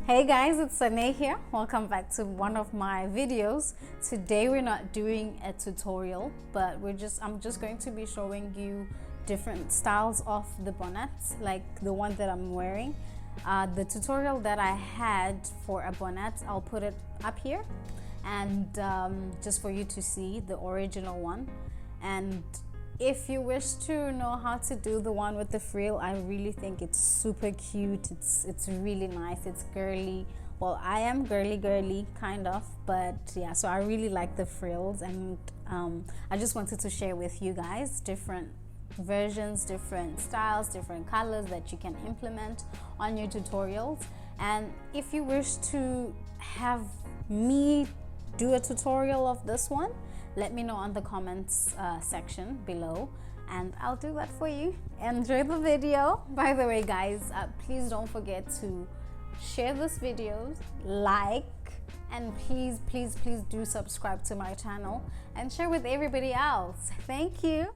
Hey guys, it's Sane here. Welcome back to one of my videos. Today we're not doing a tutorial, but I'm just going to be showing you different styles of the bonnets, like the one that I'm wearing. The tutorial that I had for a bonnet, I'll put it up here, and just for you to see the original one. And if you wish to know how to do the one with the frill, I really think it's super cute. It's really nice. It's girly. Well, I am girly kind of, but yeah, so I really like the frills, and I just wanted to share with you guys different versions, different styles, different colors that you can implement on your tutorials. And if you wish to have me do a tutorial of this one, let me know on the comments section below, and I'll do that for you. Enjoy the video. By the way guys, please don't forget to share this video, like, and please do subscribe to my channel and share with everybody else. Thank you.